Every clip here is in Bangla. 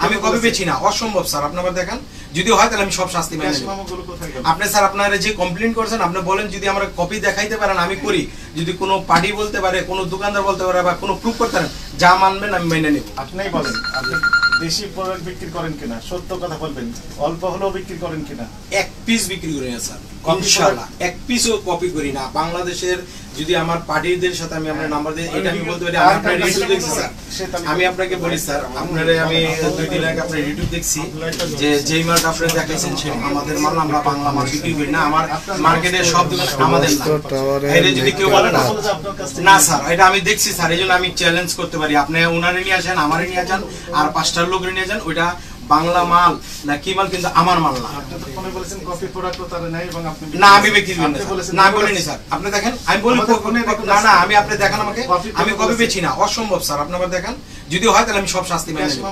আমি কপি পেয়েছি না, অসম্ভব স্যার। আপনি আবার দেখান, যদি হয় তাহলে আমি সব শাস্তি মেনে নেব। আপনি স্যার আপনারা যে কমপ্লেইন করছেন, আপনি বলেন যদি আমরা কপি দেখাইতে পারেন আমি করি, যদি কোনো পার্টি বলতে পারে, কোনো দোকানদার বলতে পারে বা কোনো প্রুফ করতে পারেন, যা মানবেন আমি মেনে নেব। আপনিই বলেন আপনি দেশি প্রোডাক্ট বিক্রি করেন কিনা, সত্য কথা বলবেন, অল্প হলেও বিক্রি করেন কিনা? এক পিস বিক্রি করি না স্যার, ইনশাআল্লাহ এক পিসও কপি করি না। বাংলাদেশের যদি আমার পার্টিদের সাথে আমি আপনার নাম্বার দিই, এটা আমি বলতে পারি। আমি আপনার রিভিউ দেখছি স্যার, আমি আপনাকে বলি স্যার, আপনারে আমি 2 দিন আগে আপনার রিভিউ দেখছি যে যেই মাল আপনারা দেখাইছেন সেই আমাদের মাল, আমরা বাংলা মাল বিক্রি করি না। আমার মার্কেটের সব দোকান আমাদের না। এটা যদি কেউ বলে না, না স্যার এটা আমি দেখছি স্যার, এইজন্য আমি চ্যালেঞ্জ করতে পারি। আপনি ওনারে নিয়ে আসেন, আমারে নিয়ে যান, আর 5টার লোকের নিয়ে যান, ওইটা বাংলা মাল না কি মাল, কিন্তু আমার মাল না। আপনি তো ফোনে বলেছেন কপি প্রোডাক্ট তো তার নাই, এবং আপনি না আমি বিক্রি করি না, না আমি বলিনি স্যার। আপনি দেখেন, আমি বলি না না, আমি আপনি দেখান আমাকে, আমি কপি পেয়েছি না, অসম্ভব স্যার। আপনি আবার দেখান, যদি হয় তাহলে আমি সব শাস্তি মেনে নেব।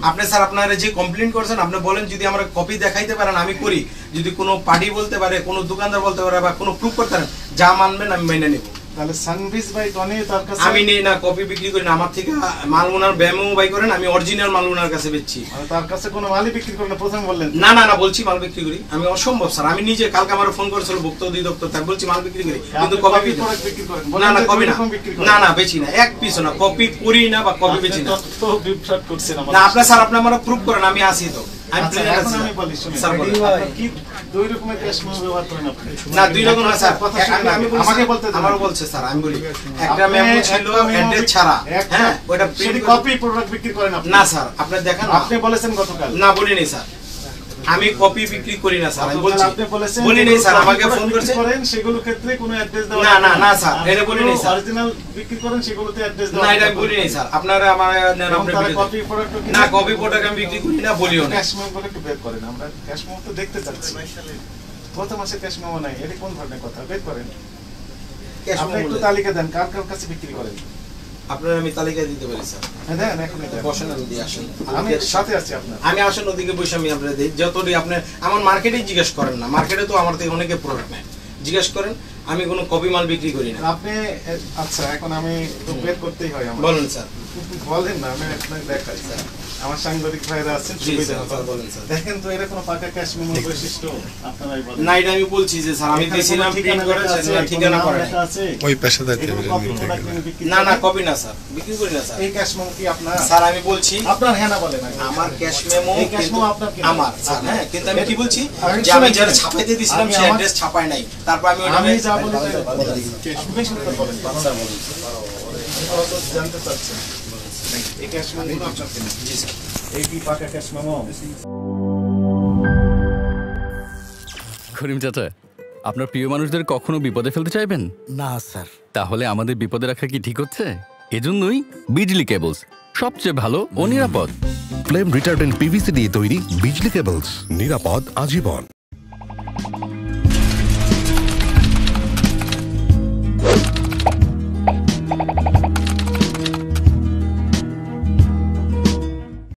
আপনি স্যার আপনারা যে কমপ্লেইন করছেন, আপনি বলেন যদি আমরা কপি দেখাইতে পারেন আমি করি, যদি কোনো পার্টি বলতে পারে, কোনো দোকানদার বলতে পারে বা কোনো প্রুফ করতে পারেন, যা মানবেন আমি মেনে নেব। তাহলে সানভিজ ভাই টনি তার কাছে আমি নেই না, কপি বিক্রি করি না। আমার থেকে মাল ওনার ব্যামো বাই করেন, আমি অরিজিনাল মাল ওনার কাছে বেচছি। তার কাছে কোনো মালই বিক্রি করেন না, প্রথম বললেন? না না না, বলছি মাল বিক্রি করি আমি, অসম্ভব স্যার। আমি নিজে কালকে আমার ফোন করেছিল ভুক্ত অধিদপ্তর, তাই বলছি মাল বিক্রি করি, কিন্তু কপি বিক্রি করেন না না, কপি না, না না বেচি না, এক পিস না, কপি করি না বা কপি বেচি না। তো বিভ্রাট করছেন না আপনার স্যার, আপনি আমরা প্রুফ করেন, আমি আসি তো। আমি বলি শুনুন স্যার, কি দুই রকমের ক্যাশ মেমো ব্যবহার করেন আপনি? না দুই রকম না স্যার, আমি আমাকে বলতে দেন। আমারও বলছে স্যার, আমি বলি একটা মেমো ছিল অ্যাড্রেস ছাড়া, হ্যাঁ ওটা সেটা কপি প্রোডাক্ট বিক্রি করেন আপনি? না স্যার, আপনি দেখেন, আপনি বলেছেন গতকাল। না বলিনি স্যার, আমি কপি বিক্রি করি না স্যার, আমি বলছি। আপনি বলেছেন বলি নাই স্যার, আমাকে ফোন করছে করেন সেগুলো ক্ষেত্রে কোনো অ্যাড্রেস দেওয়া? না না না স্যার, এটা বলি নাই স্যার। অরিজিনাল বিক্রি করেন সেগুলোতে অ্যাড্রেস দেওয়া? না এটা আমি বলি নাই স্যার। আপনারা আমার কপি প্রোডাক্ট না, কপি প্রোডাক্ট আমি বিক্রি করি না, বলিও না। ক্যাশ মেমো বলে একটু বের করেন, আমরা ক্যাশ মেমো তো দেখতে চাচ্ছি। গত মাসে ক্যাশ মেমো নাই, এটা কোন ধরনের কথা? বের করেন, আপনি একটু তালিকা দেন কার কার কাছে বিক্রি করেন। আপনারা আমি তালিকা দিতে পারি স্যার। হ্যাঁ দেন, এখনই দেন। বসেন, আমি দিয়ে আসেন, আমি সাথে আছি আপনার। আমি আসেন ওদিকে বসে, আমি আপনাদের দিই যতটি। আপনি আমার মার্কেটেই জিজ্ঞেস করেন না, মার্কেটে তো আমার থেকে অনেকে প্রোডাক্ট নেয়, জিজ্ঞেস করেন। আমি কোনো কপি মাল বিক্রি করি না। আপনি আচ্ছা, এখন আমি তো বের করতেই হয় আমার। বলেন স্যার। বলেন না, আমি আপনাকে দেখাই স্যার। আমার সাংবাদিক ভাইরা আছেন, সুবিধা হবে। বলেন স্যার। দেখেন তো এটা কোনো পাকা ক্যাশ মেমো বৈশিষ্ট্য আপনারাই বলেন। না এটা আমি বলছি যে স্যার, আমি দিয়েছিলাম প্রিন্ট করে, ঠিকানা করে ওই পেশাদার টেবিলে না না, কপি না স্যার, বিক্রি করি না স্যার। এই ক্যাশ মেমো কি আপনার? স্যার আমি বলছি আপনার, হ্যাঁ না বলেন। আমার ক্যাশ মেমো, এই ক্যাশ মেমো আপনার কি? আমার স্যার, হ্যাঁ, কিন্তু আমি কি বলছি যে আমি যারা ছাপাইতে দিয়েছিলাম সেই অ্যাড্রেস ছাপাই নাই, তারপর আমি ওটা যা বলি বেশি করে বলেন স্যার, বলেন তো জানতে চাচ্ছেন এই ক্যাশ মেমো আপনার কি? জি স্যার। এই কি পাকা ক্যাশ মেমো? করিম চাচা, আপনার প্রিয় মানুষদের কখনো বিপদে ফেলতে চাইবেন না স্যার। তাহলে আমাদের বিপদে রাখা কি ঠিক হচ্ছে? এজন্যই বিজলি কেবলস সবচেয়ে ভালো ও নিরাপদ। ফ্লেম রিটার্ডেন্ট পিভিসি দিয়ে তৈরি বিজলি কেবলস, নিরাপদ আজীবন।